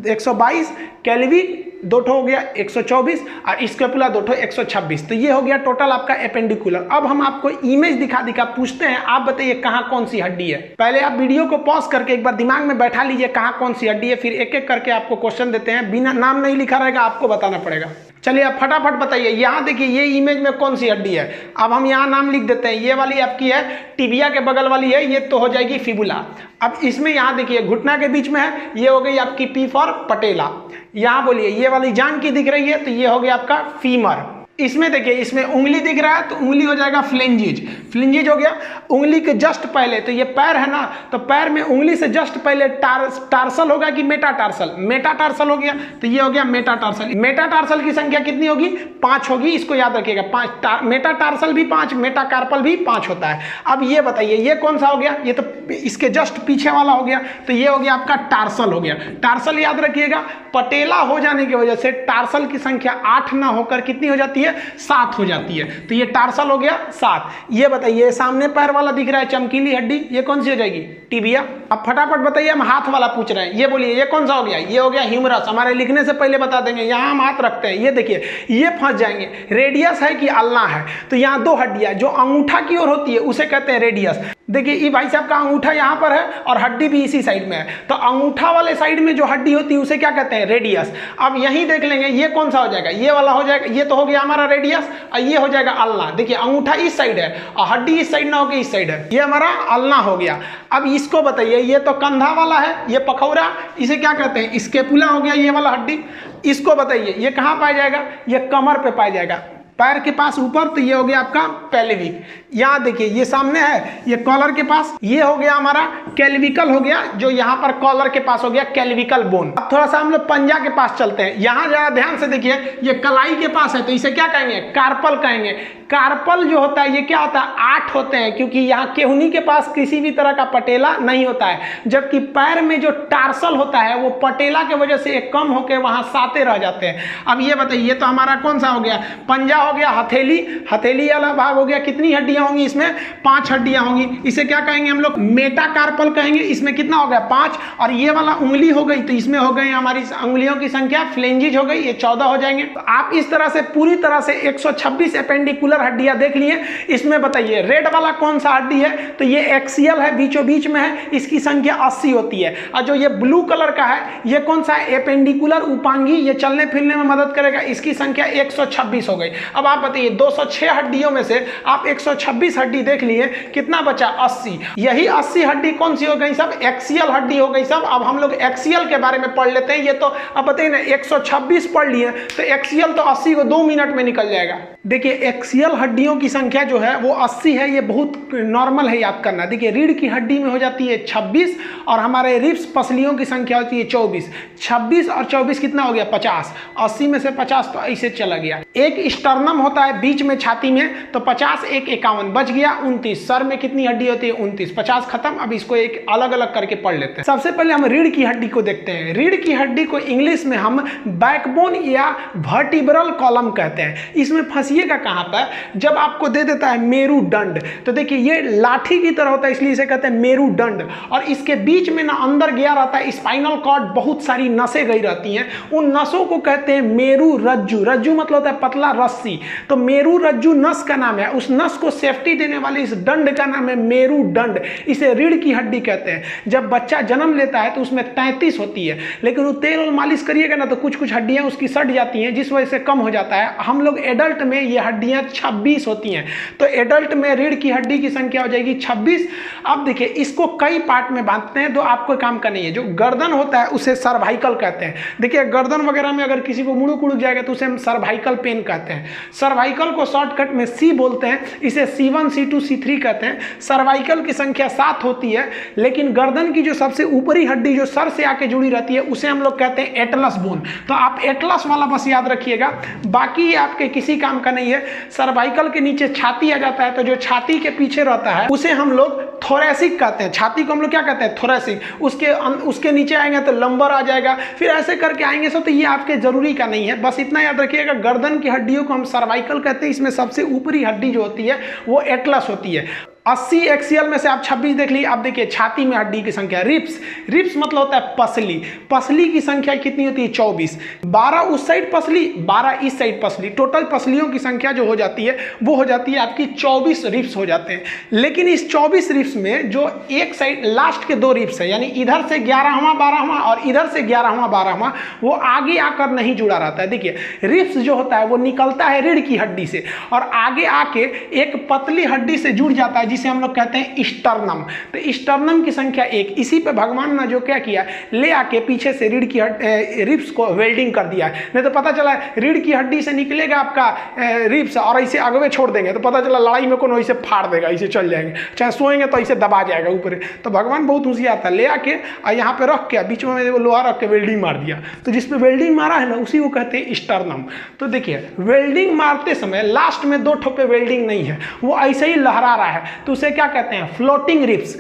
122, कैल्विक 2 ठो हो गया 124 और स्केपुला 2 ठो 126। तो ये हो गया टोटल आपका एपेंडिकुलर। अब हम आपको इमेज दिखा पूछते हैं, आप बताइए कहाँ कौन सी हड्डी है। पहले आप वीडियो को पॉज करके एक बार दिमाग में बैठा लीजिए कहाँ कौन सी हड्डी है, फिर एक एक करके आपको क्वेश्चन देते हैं। बिना नाम नहीं लिखा रहेगा, आपको बताना पड़ेगा। चलिए आप फटाफट बताइए। यहाँ देखिए ये इमेज में कौन सी हड्डी है। अब हम यहाँ नाम लिख देते हैं। ये वाली आपकी है टिबिया के बगल वाली है, ये तो हो जाएगी फिबुला। अब इसमें यहाँ देखिए घुटना के बीच में है, ये हो गई आपकी पी फॉर पटेला। यहाँ बोलिए ये वाली जान की दिख रही है तो ये हो गया आपका फीमर। इसमें देखिए, इसमें उंगली दिख रहा है तो उंगली हो जाएगा फ्लेंजिज, फ्लेंजिज हो गया। उंगली के जस्ट पहले, तो ये पैर है ना, तो पैर में उंगली से जस्ट पहले टार्सल होगा कि मेटाटार्सल, मेटाटार्सल हो गया, तो ये हो गया मेटाटार्सल। मेटाटार्सल की संख्या कितनी होगी? 5 होगी, इसको याद रखिएगा। 5 मेटाटार्सल भी 5, मेटाकार्पल भी 5 होता है। अब ये बताइए ये कौन सा हो गया? ये तो इसके जस्ट पीछे वाला हो गया, तो ये हो गया आपका टार्सल हो गया। टार्सल याद रखिएगा, पटेला हो जाने की वजह से टार्सल की संख्या 8 ना होकर कितनी हो जाती है? 7 हो जाती है, तो ये टार्सल हो गया 7। ये बताइए सामने पैर वाला दिख रहा है चमकीली हड्डी, ये कौन सी हो जाएगी? टिबिया। अब फटाफट बताइए, हम हाथ वाला पूछ रहे हैं, ये बोलिए ये कौन सा हो गया? ये हो गया ह्यूमरस। हमारे लिखने से पहले बता देंगे, यहाँ हम हाथ रखते हैं, ये देखिए ये फंस जाएंगे। रेडियस है कि अल्ना है? तो यहाँ 2 हड्डियां, जो अंगूठा की ओर होती है उसे कहते हैं रेडियस। देखिए ये भाई साहब का अंगूठा यहाँ पर है और हड्डी भी इसी साइड में है, तो अंगूठा वाले साइड में जो हड्डी होती है उसे क्या कहते हैं? रेडियस। अब यहीं देख लेंगे ये कौन सा हो जाएगा? ये वाला हो जाएगा, ये तो हो गया हमारा रेडियस, और ये हो जाएगा अल्ना। देखिए अंगूठा इस साइड है और हड्डी इस साइड ना होकर इस साइड है, ये हमारा अल्ना हो गया। अब इसको बताइए, ये तो कंधा वाला है, ये पखौरा, इसे क्या कहते हैं? स्केपुला हो गया ये वाला हड्डी। इसको बताइए ये कहाँ पाया जाएगा? ये कमर पे पाया जाएगा, पैर के पास ऊपर, तो ये हो गया आपका पेल्विक। यहाँ देखिए ये सामने है, ये कॉलर के पास, ये हो गया हमारा कैल्विकल हो गया, जो यहाँ पर कॉलर के पास हो गया कैल्विकल बोन। अब थोड़ा सा हम लोग पंजा के पास चलते हैं, यहाँ जरा ध्यान से देखिए, ये कलाई के पास है, तो इसे क्या कहेंगे? कार्पल कहेंगे। कार्पल जो होता है ये क्या होता है? 8 होते हैं, क्योंकि यहाँ केहुनी के पास किसी भी तरह का पटेला नहीं होता है, जबकि पैर में जो टार्सल होता है वो पटेला के वजह से एक कम होकर वहाँ 7 रह जाते हैं। अब ये बताइए, ये तो हमारा कौन सा हो गया? पंजा हो गया। हथेली, हथेली वाला भाग हो गया, कितनी हड्डियां होंगी इसमें? 5 हड्डियां होंगी, इसे क्या कहेंगे हम लोग? मेटाकार्पल कहेंगे। इसमें कितना हो गया? 5। और ये वाला उंगली हो गई, तो इसमें हो गई हमारी उंगलियों की संख्या, फ्लेंजिज हो गई, ये 14 हो जाएंगे। तो आप इस तरह से पूरी तरह से 126 एपेंडिकुलर हड्डियां देख लिए। इसमें बताइए रेड वाला कौन सा हड्डी है? तो ये एक्सियल है, बीचों बीच में है, इसकी संख्या 80 होती है। और जो ये ब्लू कलर का है ये कौन सा है? एपेंडिकुलर उपांगी, ये चलने फिरने में मदद करेगा, इसकी संख्या 126 हो गई। अब आप बताइए 206 हड्डियों में से आप 126 हड्डी देख लिए, कितना बचा? 80। यही 80 हड्डी कौन सी हो गई सब? एक्सियल हड्डी हो गई सब। अब हम लोग एक्सियल के बारे में पढ़ लेते हैं। ये तो अब बताइए ना, 126 पढ़ लिए तो एक्सियल तो 80 को 2 मिनट में निकल जाएगा। देखिए एक्सियल हड्डियों की संख्या जो है वो 80 है, ये बहुत नॉर्मल है याद करना। देखिए रीढ़ की हड्डी में हो जाती है 26 और हमारे रिब्स पसलियों की संख्या होती है 24। 26 और 24 कितना हो गया? 50। 80 में से 50 तो ऐसे चला गया। एक स्टर्नम होता है बीच में छाती में, तो 50 एक 51 बच गया 29। सर में कितनी हड्डी होती है? 29। 50 खत्म। अब इसको एक अलग अलग करके पढ़ लेते हैं। सबसे पहले हम रीढ़ की हड्डी को देखते हैं। रीढ़ की हड्डी को इंग्लिश में हम बैकबोन या वर्टिब्रल कॉलम कहते हैं। इसमें फंसिएगा कहां पर? जब आपको दे देता है मेरुदंड, तो देखिए ये लाठी की तरह होता है, इसलिए इसे कहते हैं मेरुदंड। और इसके बीच में ना अंदर गया रहता है स्पाइनल कॉर्ड, बहुत सारी नसें गई रहती हैं, उन नसों को कहते हैं मेरु रज्जु। रज्जु मतलब होता है पतला रस्सी, तो मेरु रज्जु नस का नाम है। उस नस को सेफ्टी देने वाले इस दंड का नाम है मेरुदंड। इसे रीढ़ की हड्डी कहते हैं। जब बच्चा जन्म लेता है तो उसमें 33 होती है, लेकिन वो तेल और मालिश करिएगा ना तो कुछ कुछ हड्डियां उसकी सट जाती हैं, जिस वजह से कम हो जाता है। हम लोग एडल्ट में ये हड्डियां 26 होती हैं, तो एडल्ट में रीढ़ की हड्डी की संख्या हो जाएगी 26। अब देखिए इसको कई पार्ट में बांटते हैं, तो आपको काम का नहीं है। जो गर्दन होता है उसे सर्वाइकल कहते हैं। देखिए गर्दन वगैरह में अगर किसी को मुड़ुक उड़ुक जाएगा तो उसे हम सर्वाइकल पेन कहते हैं। सर्वाइकल को शॉर्टकट में सी बोलते हैं, इसे C1 C2 C3 कहते हैं। सर्वाइकल की संख्या 7 होती है, लेकिन गर्दन की जो सबसे ऊपरी हड्डी जो सर से आके जुड़ी रहती है उसे हम लोग कहते हैं एटलस बोन। तो आप एटलस वाला बस याद रखिएगा, बाकी आपके किसी काम का नहीं है। सर्वाइकल के नीचे छाती आ जाता है, तो जो छाती के पीछे रहता है उसे हम लोग थोरेसिक कहते हैं। छाती को हम लोग क्या कहते हैं? थोरेसिक। उसके नीचे आएंगे तो लंबर आ जाएगा, फिर ऐसे करके आएंगे सब, तो ये आपके जरूरी का नहीं है। बस इतना याद रखिएगा, गर्दन की हड्डियों को हम सर्वाइकल कहते हैं। इसमें सबसे ऊपरी हड्डी जो होती है वो एटलस होती है। 80 एक्सियल में से आप 26 देख ली। अब देखिए छाती में हड्डी की संख्या, रिब्स। रिब्स मतलब होता है पसली। पसली की संख्या कितनी होती है? 24। 12 उस साइड पसली, 12 इस साइड पसली। टोटल पसलियों की संख्या जो हो जाती है वो हो जाती है आपकी 24 रिब्स हो जाते हैं। लेकिन इस 24 रिब्स में जो एक साइड लास्ट के 2 रिब्स है, यानी इधर से 11वां 12वां और इधर से 11वां 12वां, वो आगे आकर नहीं जुड़ा रहता है। देखिए रिब्स जो होता है वो निकलता है रीढ़ की हड्डी से और आगे आके एक पतली हड्डी से जुड़ जाता है, जिसे हम लोग कहते हैं स्टर्नम। तो स्टर्नम की संख्या 1, इसी पे भगवान ने जो क्या किया, ले आके पीछे से रीढ़ की रिब्स को वेल्डिंग कर दिया है। नहीं तो पता चला रीढ़ की हड्डी से निकलेगा आपका रिब्स और ऐसे अगवे छोड़ देंगे तो पता चला लड़ाई में कौन ऐसे फाड़ देगा, ऐसे चल जाएंगे, चाहे सोएंगे तो ऐसे दबा जाएगा ऊपर। तो भगवान बहुत होशियार था, ले आके और यहाँ पे रख के बीच में लोहा रख के वेल्डिंग मार दिया। तो जिसपे वेल्डिंग मारा है ना उसी को कहते हैं स्टर्नम। तो देखिए वेल्डिंग मारते समय लास्ट में 2 ठोप पे वेल्डिंग नहीं है, वो ऐसे ही लहरा रहा है, तो उसे क्या कहते हैं, फ्लोटिंग रिब्स।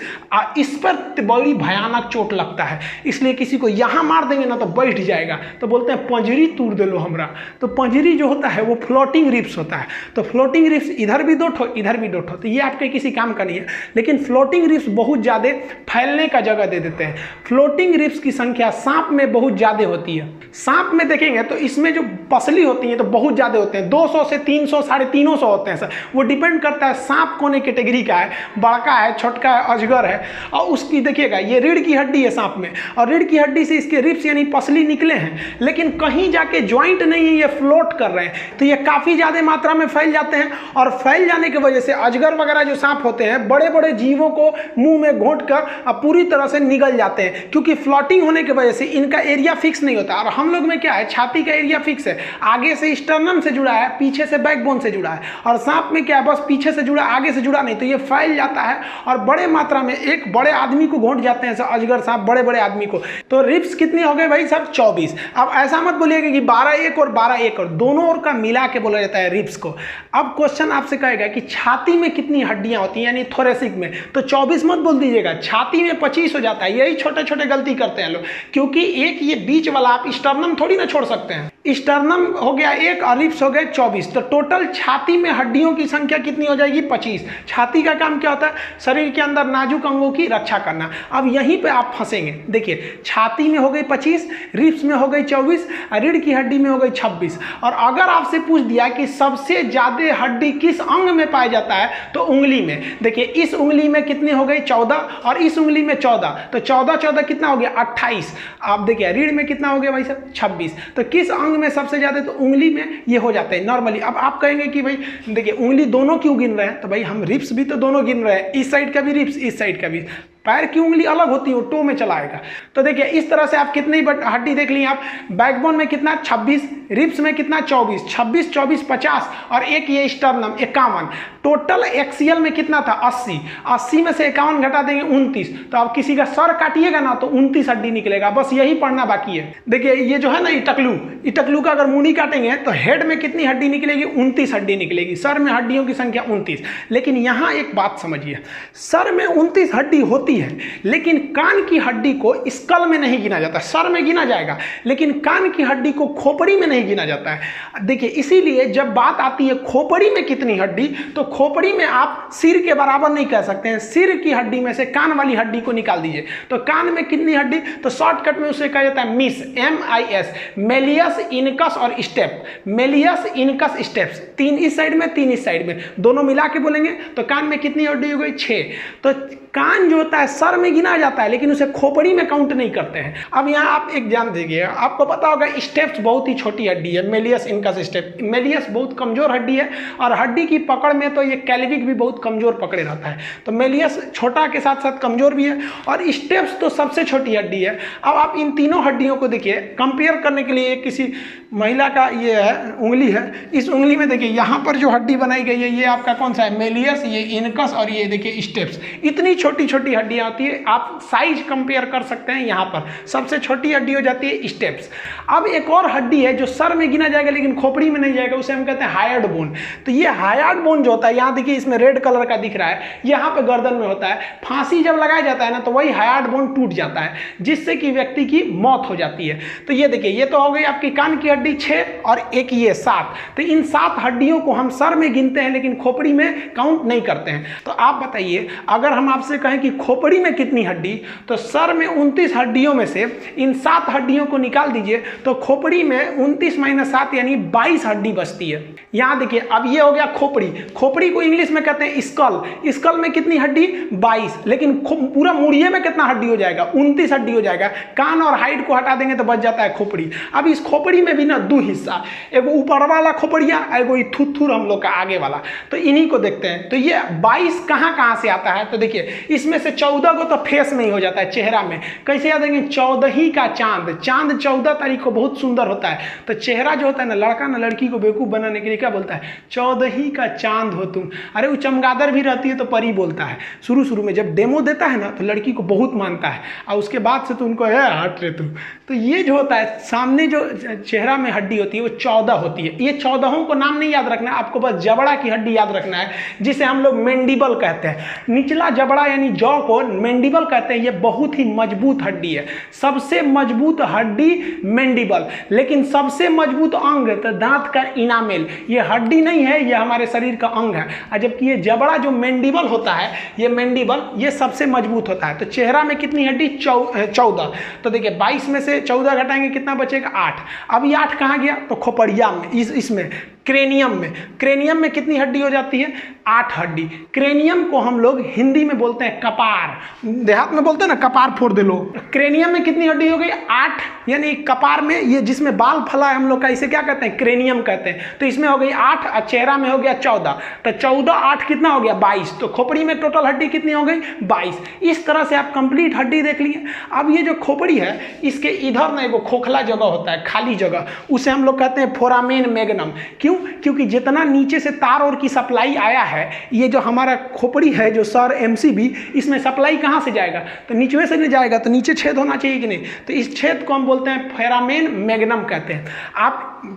इस पर बड़ी भयानक चोट लगता है, इसलिए किसी को यहाँ मार देंगे ना तो बैठ जाएगा, तो बोलते हैं पंजरी तोड़ दे लो हमरा। तो पंजरी जो होता है वो फ्लोटिंग रिब्स होता है। तो फ्लोटिंग रिब्स इधर भी 2 ठो इधर भी 2 ठो, तो ये आपके किसी काम का नहीं है। लेकिन फ्लोटिंग रिब्स बहुत ज़्यादा फैलने का जगह दे देते हैं। फ्लोटिंग रिब्स की संख्या सांप में बहुत ज़्यादा होती है। सांप में देखेंगे तो इसमें जो पसली होती है तो बहुत ज़्यादा होते हैं, 200 से 300 350 होते हैं सर। वो डिपेंड करता है सांप कौन कैटेगरी का है, बड़का है, छोटका है, अजगर है। और उसकी देखिएगा ये रीढ़ की हड्डी है सांप में, और रीढ़ की हड्डी से इसके रिब्स यानी पसली निकले हैं, लेकिन कहीं जाके ज्वाइंट नहीं है, ये फ्लोट कर रहे हैं। तो ये काफ़ी ज़्यादा मात्रा में फैल जाते हैं, और फैल जाने की वजह से अजगर वगैरह जो सांप होते हैं बड़े बड़े जीवों को मुंह में घोंट कर पूरी तरह से निगल जाते हैं, क्योंकि फ्लोटिंग होने की वजह से इनका एरिया फिक्स नहीं होता। और हम लोग में क्या है, छाती का एरिया फिक्स है, आगे से स्टर्नम से जुड़ा है, पीछे से बैकबोन से जुड़ा है। और सांप में क्या है, बस पीछे से जुड़ा, आगे से जुड़ा नहीं। तो ये फैल जाता है और बड़े मात्रा में एक बड़े आदमी को घोंट जाते हैं अजगर सांप, बड़े बड़े आदमी को। तो रिब्स कितनी हो गए भाई साहब, 24। अब ऐसा मत बोलिएगा कि 12 एक और 12 एक और, दोनों ओर का मिला के बोला जाता है रिब्स को। अब क्वेश्चन आपसे कहेगा कि छाती में कितनी हड्डियां होती हैं, यानी थोरेसिक में, तो 24 मत बोल दीजिएगा, छाती में 25 हो जाता है। यही छोटे छोटे गलती करते हैं लोग, क्योंकि एक ये बीच वाला आप स्टर्नम थोड़ी ना छोड़ सकते हैं। स्टर्नम हो गया 1 और रिब्स हो गए 24, तो टोटल छाती में हड्डियों की संख्या कितनी हो जाएगी, 25। छाती का काम क्या होता है, शरीर के अंदर नाजुक अंगों की रक्षा करना। अब यहीं पे आप फंसेंगे। देखिए छाती में हो गई 25, रिब्स में हो गई 24, रीढ़ की हड्डी में हो गई 26। और अगर आपसे पूछ दिया कि सबसे ज्यादा हड्डी किस अंग में पाया जाता है, तो उंगली में। देखिए इस उंगली में कितनी हो गई, 14, और इस उंगली में 14, तो 14 14 कितना हो गया, 28। आप देखिए रीढ़ में कितना हो गया भाई साहब, 26। तो किस अंग में सबसे ज्यादा, तो उंगली में ये हो जाता है नॉर्मली। अब आप कहेंगे कि भाई देखिए उंगली दोनों क्यों गिन रहे हैं, तो भाई हम रिब्स भी तो दोनों गिन रहे हैं, इस साइड का भी रिब्स, इस साइड का भी। पैर की उंगली अलग होती है, वो टो में चला आएगा। तो देखिए इस तरह से आप कितनी हड्डी देख ली आप, बैकबोन में कितना 26, रिब्स में कितना 24, 26 24 50, और एक ये स्टर्नम 51। टोटल एक्सियल में कितना था 80, 80 में से 51 घटा देंगे 29। तो अब किसी का सर काटिएगा ना तो 29 हड्डी निकलेगा, बस यही पढ़ना बाकी है। देखिए ये जो है ना इटकलू का अगर मुंडी काटेंगे तो हेड में कितनी हड्डी निकलेगी, 29 हड्डी निकलेगी। सर में हड्डियों की संख्या 29। लेकिन यहाँ एक बात समझिए, सर में 29 हड्डी होती है, लेकिन कान की हड्डी को स्कल में नहीं गिना जाता। सर में गिना जाएगा, लेकिन कान की हड्डी को खोपड़ी में नहीं गिना जाता है। देखिए इसीलिए जब बात आती है खोपड़ी में कितनी हड्डी, तो खोपड़ी में आप सिर के बराबर नहीं कह सकते हैं। सिर की हड्डी में से कान वाली हड्डी को निकाल दीजिए, तो कान में कितनी हड्डी, तो शॉर्टकट में उसे कहा जाता है मिस, MIS, मेलियस, इनकस और स्टेप। मेलियस, इनकस, स्टेप्स, 3 इस साइड में 3 इस साइड में, दोनों मिला के बोलेंगे तो कान में कितनी हड्डी हो गई, 6। तो कान जो होता है सर में गिना जाता है, लेकिन उसे खोपड़ी में काउंट नहीं करते हैं। अब यहाँ आप एक ध्यान दीजिए, आपको पता होगा स्टेप्स बहुत ही छोटी हड्डी है, मेलियस, इनकस, स्टेप। मेलियस बहुत कमजोर हड्डी है, और हड्डी की पकड़ में तो ये कैल्विक भी बहुत कमजोर पकड़े रहता है। तो मेलियस छोटा के साथ साथ कमजोर भी है, और स्टेप्स तो सबसे छोटी हड्डी है। अब आप इन तीनों हड्डियों को देखिए, कंपेयर करने के लिए किसी महिला का ये है उंगली है, इस उंगली में देखिए यहाँ पर जो हड्डी बनाई गई है ये आपका कौन सा है, मेलियस, ये इनकस, और ये देखिए स्टेप्स। इतनी छोटी छोटी हड्डियां होती है, आप साइज कंपेयर कर सकते हैं। यहाँ पर सबसे छोटी हड्डी हो जाती है स्टेप्स। अब एक और हड्डी है जो सर में गिना जाएगा लेकिन खोपड़ी में नहीं जाएगा, उसे हम कहते हैं हायर्ड बोन। तो ये हायर्ड बोन जो होता है, यहाँ देखिए इसमें रेड कलर का दिख रहा है, यहाँ पे गर्दन में होता है। फांसी जब लगाया जाता है ना तो वही हायर्ड बोन टूट जाता है, जिससे कि व्यक्ति की मौत हो जाती है। तो ये देखिए, ये तो हो गई आपकी कान की हड्डी 6 और एक ये 7। तो इन 7 हड्डियों को हम सर में गिनते हैं लेकिन खोपड़ी में काउंट नहीं करते हैं। तो आप बताइए, अगर हम आपसे कहें कि खोपड़ी खोपड़ी में कितनी हड्डी, तो सर में 29 हड्डियों में से इन 7 हड्डियों को निकाल दीजिए तो खोपड़ी में 29 - 7 यानी 22 हड्डी बचती है। यहां देखिए, अब ये हो गया खोपड़ी। खोपड़ी को इंग्लिश में कहते हैं स्कल। स्कल में कितनी हड्डी, 22, लेकिन पूरा मुड़िए में कितना हड्डी हो जाएगा, 29 हड्डी हो जाएगा। कान और हाइट को हटा देंगे तो बच जाता है खोपड़ी। अब इस खोपड़ी में भी ना 2 हिस्सा, एगो ऊपर वाला खोपड़िया, एगो थुथुर हम लोग का आगे वाला, तो इन्हीं को देखते हैं। तो ये 22 कहां से आता है, तो देखिए इसमें से 14 को तो फेस में ही हो जाता है, चेहरा में। कैसे याद रखेंगे, 14 का चांद, चांद 14 तारीख को बहुत सुंदर होता है, तो चेहरा जो होता है ना, लड़का ना लड़की को बेवकूफ बनाने के लिए क्या बोलता है, 14 का चांद हो तुम। अरे वो चमगादड़ भी रहती है तो परी बोलता है। शुरू में जब डेमो देता है ना तो लड़की को बहुत मानता है, और उसके बाद से तो उनको है हट रे तुम। तो ये जो होता है सामने जो चेहरा में हड्डी होती है वो 14 होती है। ये 14 को नाम नहीं याद रखना है, आपको बस जबड़ा की हड्डी याद रखना है, जिसे हम लोग मैंडिबल कहते हैं। निचला जबड़ा यानी जॉ को मैंडिबल कहते हैं। ये बहुत ही मजबूत हड्डी है, सबसे मजबूत हड्डी मैंडिबल। लेकिन सबसे मजबूत अंग तो दांत का इनामेल, ये हड्डी नहीं है, ये हमारे शरीर का अंग है। और जबकि ये जबड़ा जो मैंडिबल होता है, ये मैंडिबल ये सबसे मजबूत होता है। तो चेहरा में कितनी हड्डी, 14। तो देखिए 22 में से 14 घटाएंगे कितना बचेगा, 8। अब ये 8 कहाँ गया, तो खोपड़िया में, इसमें क्रेनियम में। क्रेनियम में कितनी हड्डी हो जाती है, 8 हड्डी। क्रेनियम को हम लोग हिंदी में बोलते हैं कपार, देहात में बोलते हैं ना कपार फोड़ दे लो। क्रेनियम में कितनी हड्डी हो गई, 8, यानी कपार में ये जिसमें बाल फला है हम लोग का, इसे क्या कहते हैं, क्रेनियम कहते हैं। तो इसमें हो गई 8 और चेहरा में हो गया 14। तो 14 8 कितना हो गया, 22। तो खोपड़ी में टोटल हड्डी कितनी हो गई, 22। इस तरह से आप कंप्लीट हड्डी देख लिए। अब ये जो खोपड़ी है, इसके इधर ना एगो खोखला जगह होता है, खाली जगह, उसे हम लोग कहते हैं फोरामेन मैग्नम। क्योंकि जितना नीचे से तार और की सप्लाई आया है, ये जो हमारा खोपड़ी है जो सर MCB, इसमें सप्लाई कहाँ से जाएगा, तो नीचे से नहीं जाएगा, तो नीचे छेद होना चाहिए कि नहीं। तो इस छेद को हम बोलते हैं फोरामेन मैग्नम कहते हैं।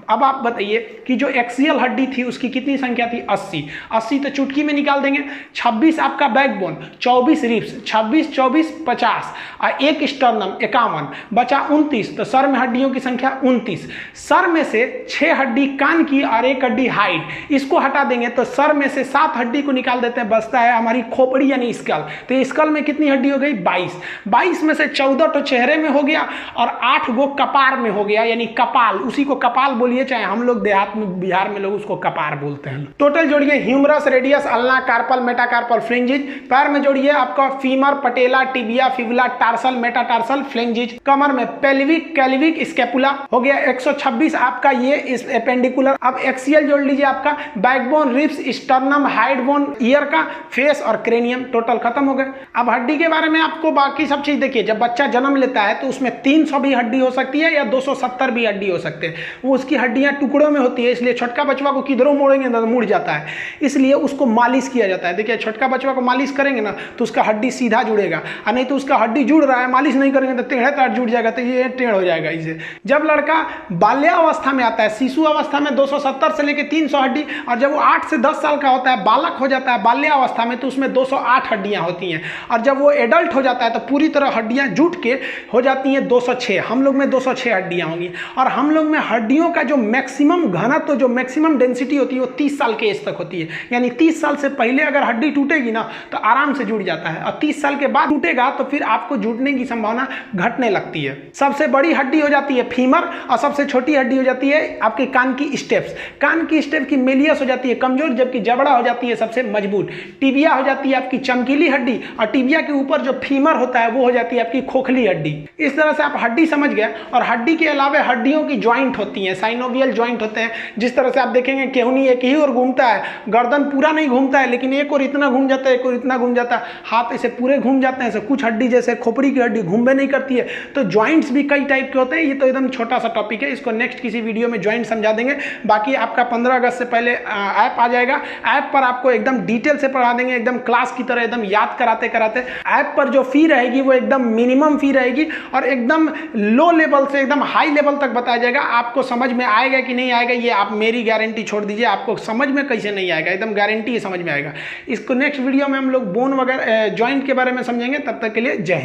अब आप बताइए कि जो एक्सियल हड्डी थी उसकी कितनी संख्या थी, 80 तो चुटकी में निकाल देंगे। 26 आपका बैकबोन, 24 रिब्स, 26 24 50, और 1 स्टर्नम 51, बचा 29। तो सर में हड्डियों की संख्या 29। सर में से 6 हड्डी कान की और 1 हड्डी हाइट, इसको हटा देंगे तो सर में से 7 हड्डी को निकाल देते हैं, बचता है हमारी खोपड़ी यानी स्कल। तो स्कल में कितनी हड्डी हो गई, 22। 22 में से 14 तो चेहरे में हो गया और 8 गो कपार में हो गया, यानी कपाल। उसी को कपाल बोलिए, चाहे हम लोग देहात में, बिहार में लोग उसको कपार बोलते हैं। टोटल जोड़िए, humerus, radius, ulna, carpal, metacarpal, phalanges. पैर में जोड़िए आपका femur, patella, tibia, fibula, tarsal, metatarsal, phalanges. कमर में पेल्विक, कैल्विक, स्कैपुला हो गया। 126 आपका ये इस एपेंडिकुलर। अब एक्सियल जोड़ लीजिए आपका backbone, ribs, sternum, hide bone, year का, फेस और क्रेनियम। टोटल खत्म हो गए। अब हड्डी के बारे में आपको बाकी सब चीज देखिए। जब बच्चा जन्म लेता है तो उसमें 300 भी हड्डी हो सकती है या 270 भी हड्डी हो सकते हैं। वो उसकी हड्डियां टुकड़ों में होती है, इसलिए छोटका बचवा को किधरों मोड़ेंगे ना तो मुड़ जाता है, इसलिए उसको मालिश किया जाता है। देखिए छोटका बचवा को मालिश करेंगे ना तो उसका हड्डी सीधा जुड़ेगा, और नहीं तो उसका हड्डी जुड़ रहा है, मालिश नहीं करेंगे तो टेढ़े तार जुड़ जाएगा, तो ये टेढ़ हो जाएगा इसे। जब लड़का बाल्यावस्था में आता है, शिशु अवस्था में 270 से लेकर 300 हड्डी, और जब वो 8 से 10 साल का होता है, बालक हो जाता है बाल्यावस्था में, तो उसमें 208 हड्डियां होती हैं। और जब वो एडल्ट हो जाता है तो पूरी तरह हड्डियां जुट के हो जाती हैं 206। हम लोग में 206 हड्डियां होंगी। और हम लोग में हड्डियों का जो मैक्सिमम घनत्व, जो मैक्सिमम डेंसिटी होती है, वो 30 साल के एज तक होती है। यानी 30 साल से पहले अगर हड्डी टूटेगी ना तो आराम से जुड़ जाता है, और 30 साल के बाद टूटेगा तो फिर आपको जुड़ने की संभावना घटने लगती है। सबसे बड़ी हड्डी हो जाती है फीमर, और सबसे छोटी हड्डी हो जाती है आपके कान की स्टेप्स। कान की स्टेप की मेलियस हो जाती है कमजोर, जबकि जबड़ा हो जाती है सबसे मजबूत। टिबिया हो जाती है आपकी चमकीली हड्डी, और टिबिया के ऊपर जो फीमर होता है वो हो जाती है आपकी खोखली हड्डी। इस तरह से आप हड्डी समझ गए। और हड्डी के अलावा हड्डियों की ज्वाइंट होती है, साइनोवियल ज्वाइंट होते हैं। जिस तरह से आप देखेंगे केहूनी एक ही ओर घूमता है, गर्दन पूरा नहीं घूमता है, लेकिन एक और इतना घूम जाता है, एक और इतना घूम जाता है, हाथ ऐसे पूरे घूम जाते हैं। कुछ हड्डी जैसे खोपड़ी की हड्डी घूमबे नहीं करती है। तो ज्वाइंट्स भी कई टाइप के होते हैं। ये तो एकदम छोटा सा टॉपिक है, इसको नेक्स्ट किसी वीडियो में ज्वाइंट समझा देंगे। बाकी आपका 15 अगस्त से पहले ऐप आ जाएगा, ऐप पर आपको एकदम डिटेल से पढ़ा देंगे, एकदम क्लास की तरह एकदम याद कराते कराते। ऐप पर जो फी रहेगी वो एकदम मिनिमम फी रहेगी, और एकदम लो लेवल से एकदम हाई लेवल तक बताया जाएगा। आपको समझ में आएगा कि नहीं आएगा ये आप मेरी गारंटी छोड़ दीजिए, आपको समझ में कैसे नहीं आएगा, एकदम गारंटी समझ में आएगा। इसको नेक्स्ट वीडियो में हम लोग बोन वगैरह ज्वाइंट के बारे में समझेंगे। तब तक के लिए जय हिंद।